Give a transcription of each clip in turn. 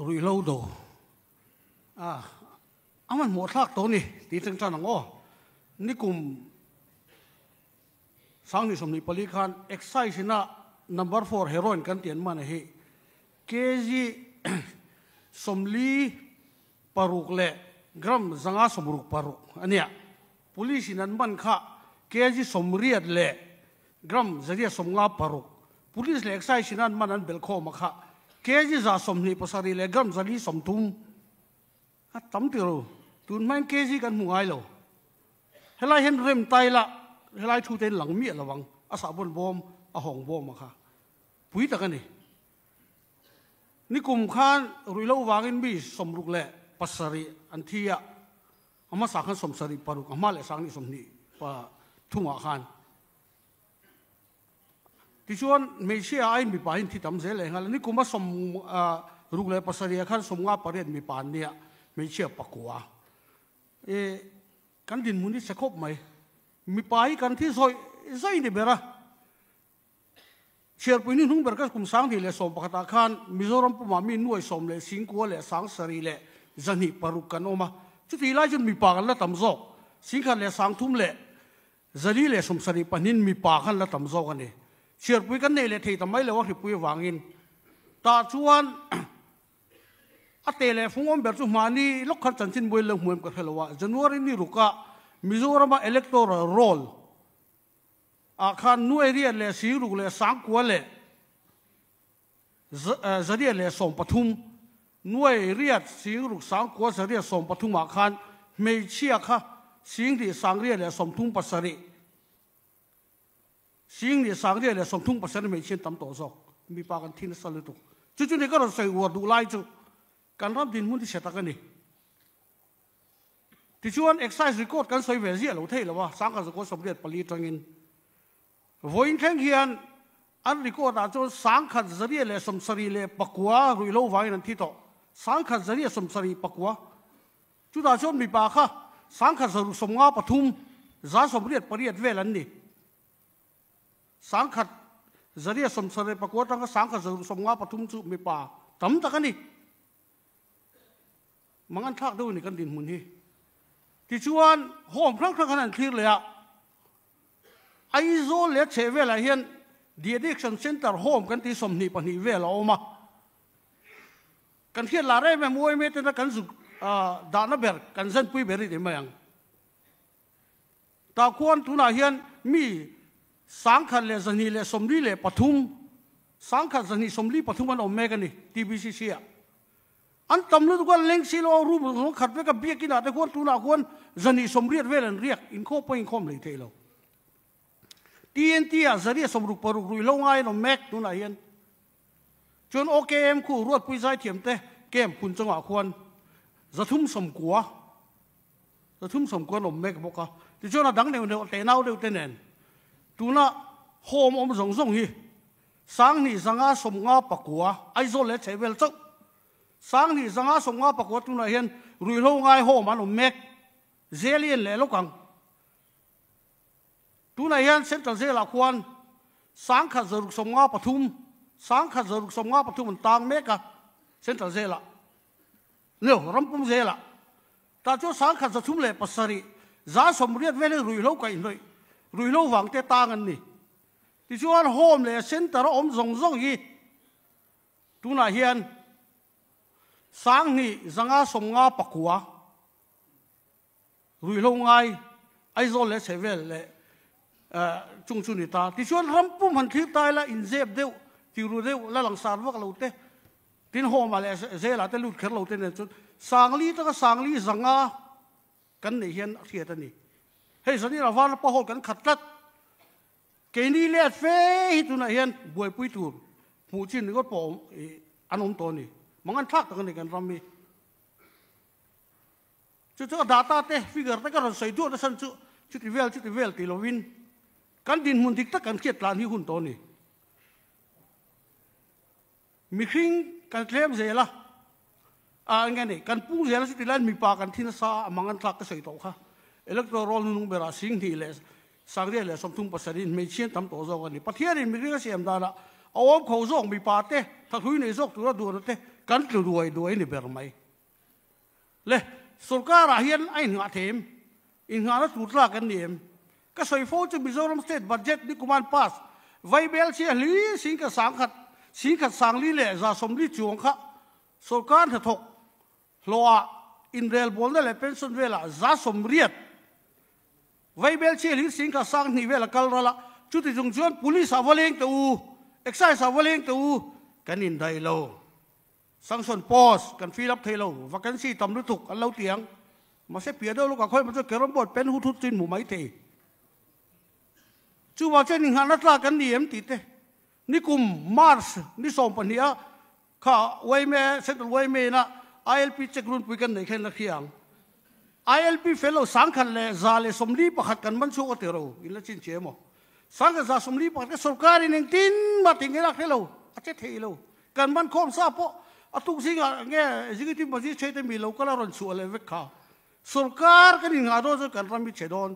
รุยเล่าดูมันหมดทักตัวนี่ตีจังจันงนี่กลุ่มสังนิสมนิปลิคันเอ็กไซส์นะ number 4 heroin กันเตียนมันเฮเคจีสมลีปารุกเล่กรัมสังอาสมรุกปารุกอันเนี้ย police นั้นมันค่ะเคจีสมเรียดเล่กรัมจะเรียกสมงาปารุก police เล็กไซส์นั้นมันนั้นเบลโคมาค่ะเคจีจะสมนิภาษาเล่กรัมจะเรียกสมทุ่มตั้มติรูตุนมันเคจีกันหัวไอ้เราเฮลัยเห็นเริ่มไตละเฮลัยทูเต็นหลังเมียระวังอาสาบนบอมอาหงบอมมาค่ะปุ๋ยตะกันนี่กลุ่มข้านรุยเล่าวางินบีสมรุกเล่ปัสสรีอันที่อามาสักขันสมสรีปารุกอามาเล่สังนิสมนีปะทุ่งอาคารที่ชวนไม่เชื่อไอ้มีป่าหินที่ทำเสร็จเลยงั้นนี่กลุ่มมาสมรุกเล่ปัสสรีขันสมงาปารีมีป่านเนี่ยไม่เชื่อปักกัวกันดินมุนที่สะคบไหมมีป่ายกันที่ซอยนี่เบระเชื่อปุ่นนี่นุ่งเบรก็คุมสังที่เลสมปะตาคานมิโซรัมปุ่มมีนุ่ยสมเลสิงกัวเลสังสรีเลจันฮิปารุกันออกมาจุดที่ไล่จนมีป่ากันละตำโซสิงคันเลสังทุ่มเลจันฮิเลสมสรีปันนินมีป่ากันละตำโซกันนี่เชื่อปุ่นกันเนี่ยเลที่ทำไมเลวะที่ปุ่ยวางอินตาชวนอัตเตเลฟงอมเบอร์จุมานีลูกขันจันทินบุยเลงหวยกับเฮลวะจันวารินีรุกะมิโซรัมอิเล็กโทรโรลอาคารนุ่ยเรียนเลสีรุกเลสังกัวเลจะเรียนเลสมปทุมนุ่ยเรียนสีรุกสังกัวจะเรียนสมปทุมอาคารไม่เชี่ยค่ะสิ่งที่สังเรียนเลสมทุ่งปัสสรีสิ่งที่สังเรียนเลสมทุ่งปัสสรีไม่เชี่ยตั้มโตซอกมีปากันที่นั่นสลุตุจุดนี้ก็เราใส่หัวดูไล่จุการรับดินมุนที่เสร็จกันนี่ที่ชวนเอ็กไซส์รีคอร์ดกันใส่เวทีเราเท่แล้วว่าสังกัดสกุลสมเด็จปรีจังอินวันแข่งเขียนอันรีคอร์ดอาจจะสังกัดจะเรียกเลยสมศรีเลยปักกัวรุยโลวายินันที่โตสังกัดจะเรียกสมศรีปักกัวจุดอาจจะมีปากค่ะสังกัดจะสมงาปทุมจะสมเด็จปรีเวลันนี่สังกัดจะเรียกสมศรีปักกัวตั้งแต่สังกัดจะสมงาปทุมจุมีปาตั้มตะกันนี่มังอันทักดูนี่กันดินมุนที่ชวนโฮมพระขนาดคลีเลยอะไอโซเลตเชเวลาเห็นดีเด็กชันเซ็นเตอร์โฮมกันที่สมนิปนิเวลาออกมากันเขียนลาเร่แม่มวยเมตนะกันสุดานาเบอร์กันเส้นปุยเบอร์ที่เมืองตาควรทุนาเห็นมีสังขันเลสนีเลสมลีเลปทุมสังขันสนีสมลีปทุมมันออกมากันนี่ทีบีซีซีอันตำรวจก็เล็งสิโลรูปของขัดไปกับเบียกินอาแต่ควรตุนาควรจะนี่สมเรียดเวลันเรียกอินโคไปอินคอมเลยเทโลทีเอ็นทีอาจะเรียกสมรุปปรุกรุยลงไงน้องแม็กตุนาเห็นจนโอเคเอ็มคู่รวดปุยใจเทียมเตะเกมคุณจังหวะควรจะทุ่มสมกัวน้องแม็กบอกว่าที่จนดังเดียวเตะน่าวเดียวเตะเนนตุนาโฮมอมส่งฮีสังนี่สังอาสมงาปะกัวไอโซเลตเชเวลจังสังนี่สังอาสมงาปะกัวตุนาเห็นรุยลงไงโฮมันน้องแม็กเซเลียนเลยลูกกังตุนายยันเซ็นต์เซลาควรสังขัดจรุกสมงาปทุมสังขัดจรุกสมงาปทุมมันต่างเมกะเซ็นต์เซลาเนี่ยรำปุ่มเซลาแต่เจ้าสังขัดจะทุ่มเล่ปัสสรีจ้าสมเรียดเวลรุยโลกันเลยรุยโลหวังเตต่างกันนี่ที่ชวนโฮมเลยเซ็นต์เราอมส่งยีตุนายยันสังนี่สังอาสมงาปะกัวรุยโลไงไอโซเลเซเวลเลยจุงนิตาที่ชวนรำปุ่มหันที่ตายละอินเซฟเดียวที่รู้เดียวแล้วหลังสารวักเราเตะที่โฮมาเลยเซลาเตลุดเขเราเตะเนี่ยจนสังลีตั้งสังลีสังอากันเนี่ยเห็นเทียตันนี่เฮ้ยสันนี่เราว่าเราพอหดกันขัดตัดเกนี่เลียดเฟยตุนายเห็นบวยปุยตูนผู้ชินก็ปองอันนตัวนี่มันกันทักกันในกันรำมีจุดๆดาตาเตะฟิกเกอร์ตั้งกันใส่ด้วยแล้วสันจุดที่เวลตีโลวินกันดินมุนติกตะกันเขียดลานที่หุ่นโตนี่มีคริ่งกันเคลมเสียละไงนี่กันปุ้งเสียละสิติลันมีปากันที่นั่นซามังกันทักก็ใส่โตค่ะอิเล็กโทรอลนุ่งเบราสิงที่เลสสักเรียเลยสมทุนปัสสรินไม่เชี่ยนทำตัวโซกันนี่ปะเทียรินมีเรื่องเสียมดาละเอาเขาโซมีปาเตะถ้าคุยในโซตัวดูนั่นเตะ kan tlu duai ni ber mai le sarkar a hian ai nga them in nga na tutla kan nim ka soi fo chu Mizoram state budget ni kuman pass vai bel chi li sing ka sang khat li le za som li chuang kha sarkar tha thok loa in rel bol le pension vela za som riat vai bel chi li sing ka sang ni vela kal rala chu ti jung chuan police avaleng tu excise avaleng tu kan in dai lo sanction post kan fill up thelo vacancy tam lu thuk an lo tiang ma se pia do lu ka khoi ma chu kerom bot pen hu thu tin mu mai the chu wa chen han atla kan ni em ti te ni kum mars ni som pania kha wai me se wai me na ILP chekrun pu kan nei khen la khiang ILP fellow sang khan le za le somli pakhat kan man chu ka te ro in la chin che mo sang ka za somli pakhat ka sarkar in tin ma ting ra khelo a che thei lo kan man khom sa po atuk singa nge executive maji chete mi lo kala ron chu le ve kha sarkar kan in ado zo kan ram mi chedon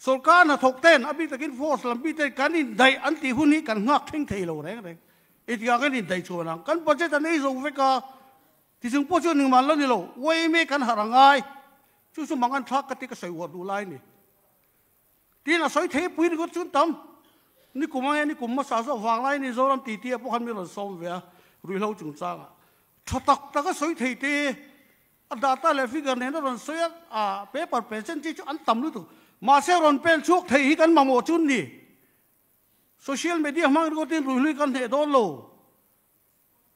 sarkar na thok ten abi takin force lambi te kan in dai anti huni kan ngak thing thei lo reng reng itia kan in dai chu na kan budget an ei zo ve ka ti jung po chu ning man lo ni lo wei me kan harangai chu chu mangan thak ka ti ka soi wa du lai ni ti na soi the pui ko chun tam ni kumang ni kum ma sa so wang lai ni zo ram ti ti po han mi ron som ve rui lo chung chang thotak ta ka soi thei te a data le figure ne ron soi a paper percentage an tam lu tu ma se ron pen chuk thei hi kan ma mo chun ni social media mang ko tin rui lui kan he don lo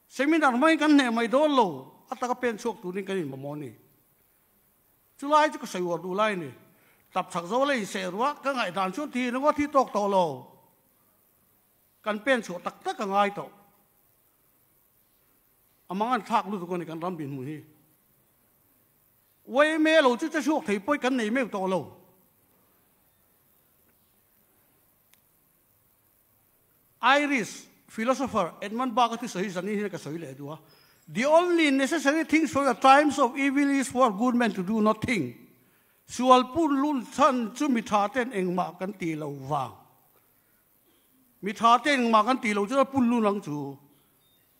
seminar mai kan ne mai don lo ataka pen chuk tu ni kan ma mo ni chulai chu ka soi wa du lai ni tập sắc dấu lấy xe ruộng các ngài đàn chuột thì nó có thi tộc tổ lồ cần pen chuột tắc tất cả ngài tổ mang ăn thạc luôn tụi con này cần làm biển mùi quay mê lồ chứ cho chuột thì bôi cần này mê tổ lồ Irish philosopher Edmund Burke thì sấy dân này cái sấy lệ đùa the only necessary things for the times of evil is for good men to do nothing sual pun lun chan chu mi tha ten eng ma kan ti lo wang mi tha ten ma kan ti lo chu pun lun lang chu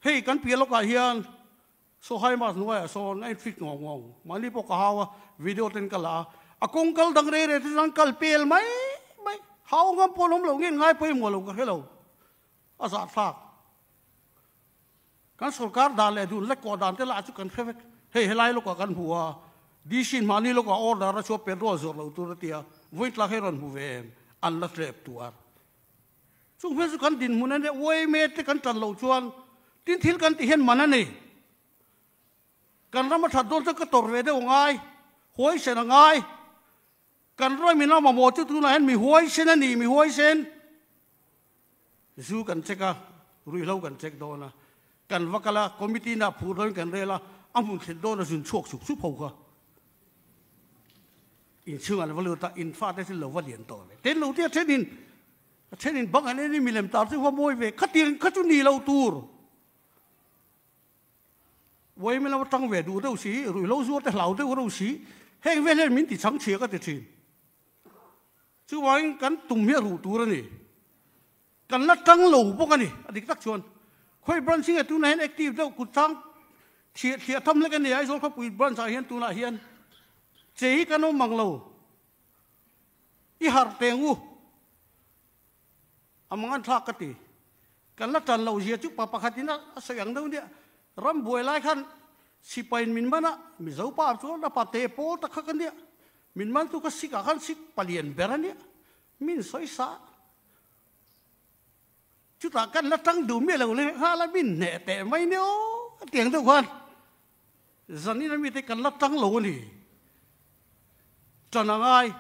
hei kan pi lo ka hian so hai ma nuai so nai fik ngong ngong mani po ka hawa video ten kala akong kal dang re re tan kal pel mai mai hau ngam po lom lo ngin ngai poi mo lo ka hello asa fa kan sarkar da le du le ko dan te la chu kan phek hei helai lo ka kan huwa di sin mani lo ka order ra cho pedro zo lo tu tia voit la heron huven an la trep tuar chung fe su kan din munan de oi me te kan tan lo chuan tin thil kan ti hen manani kan ram tha dol ta ka tor ve de ngai hoi se na ngai kan roi mi na ma mo chu tu na hen mi hoi se na ni mi hoi sen zu kan cheka rui lo kan chek do na kan wakala committee na phu ron kan rela amun khen do na jun chok su su phau ka in chung an valu ta in fa te sin lo va lian to le ten lo tia thenin bang an ni milem tar chu wa moi ve khatin khachu ni lo tur wei me lo tang ve du do si rui lo zu te hlau te ro si heng ve le min ti chang che ka te thin chu wang kan tum hi ru tur ni kan la tang lo bo ka ni adik tak chuan khoi bran sing tu na hen active do ku tang thia tham le kan ni ai zo kha pui bran sa hian tu na hian chế cái nó mang lâu, ít hạt tiền u, mang ăn thắc cái gì, cái lá tràn lâu gì chứ, papa khát tin á, sao yang đâu đi, ram buổi lại khăn, si pain min mana, mi zau pa chú, na pa te po ta khắc cái đi, min man tu cái si cả khăn si palien beran đi, min soi sa, chú ta cái lá trắng đủ miệng lâu lên, ha là min nè tè mấy nhiêu, tiền đâu quan, dân đi nó mi thấy cái lá trắng lâu đi. Trần ngai,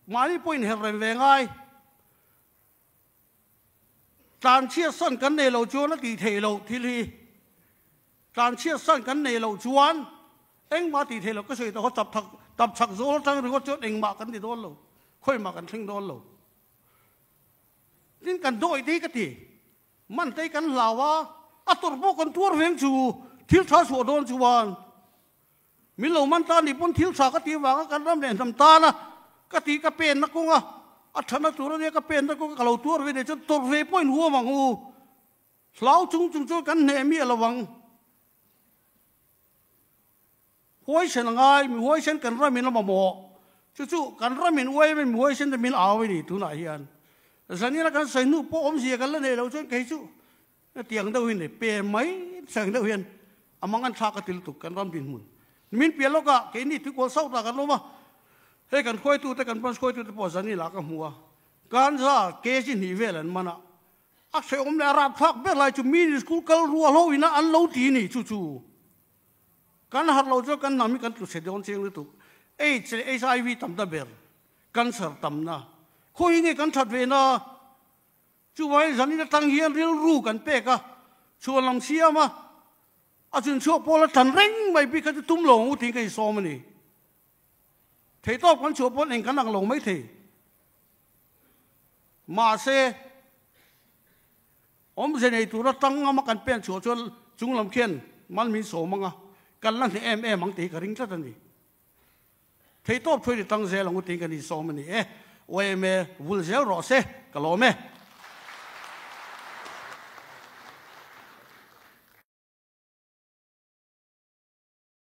mãi point hẹp về ngai, tràn chia sân cắn nề lầu chúa nó tỷ thể lầu thì li, tràn chia sân cắn nề lầu chúa, anh mà tỷ thể lầu cái gì đó tập chặt dỗ trăng rồi có chỗ anh mà cắn thì đốn lầu, khơi mà cắn sinh đốn lầu, nên cắn đôi tí cái gì, mình thấy cắn lào á, tụt bộ con tuột về chú, thiếu tháo sổ đốn chú ban. Mình lâu man ta ni pun thiếu sa cái tiếng vang cái đam đèn thầm ta na cái tí cái pen nó cũng thằng nó tụi nó cái pen nó cũng cái lâu tua về để cho tụt về point hua bằng u lão chúng cái nề mi là vang huay sen ngai mi huay sen kan ramin ma mo chu kan ramin huay mi huay sen min awi ni tu na hian zani la kan sai nu po om sia kan la ne lo chen kai chu tiang đâu hin pe mai sang đâu hin amang an thak atil tu kan ram bin mun min pe lo ka ke ni tu ko sau ta kan lo ma he kan khoi tu te kan pas khoi tu te po zani la ka huwa kan za ke sin hi velan mana a se om la rap thak be lai chu mi school kal ru lo ina an lo ti ni chu kan har lo cho kan nami kan tu se don cheng tu HIV tam da ber cancer tam na khoi nge kan that ve na chú vậy dân nó tăng hiền riêng ru cần pe cả chùa làm xia mà à chun chùa po là thần rinh mày bị cái tum lồng thì cái so mà nè thấy to con chùa po nên cái năng lồng mấy thì mà xe ông dân này tụi nó tăng mà cần pe chùa chùa chúng làm kiên man mình số mà cần lăng thì em mang tí cái rinh rất là nè thấy to thôi thì tăng xe lồng thì cái so mà nè ôi mẹ vui dẻo rõ xe cái lỗ mẹ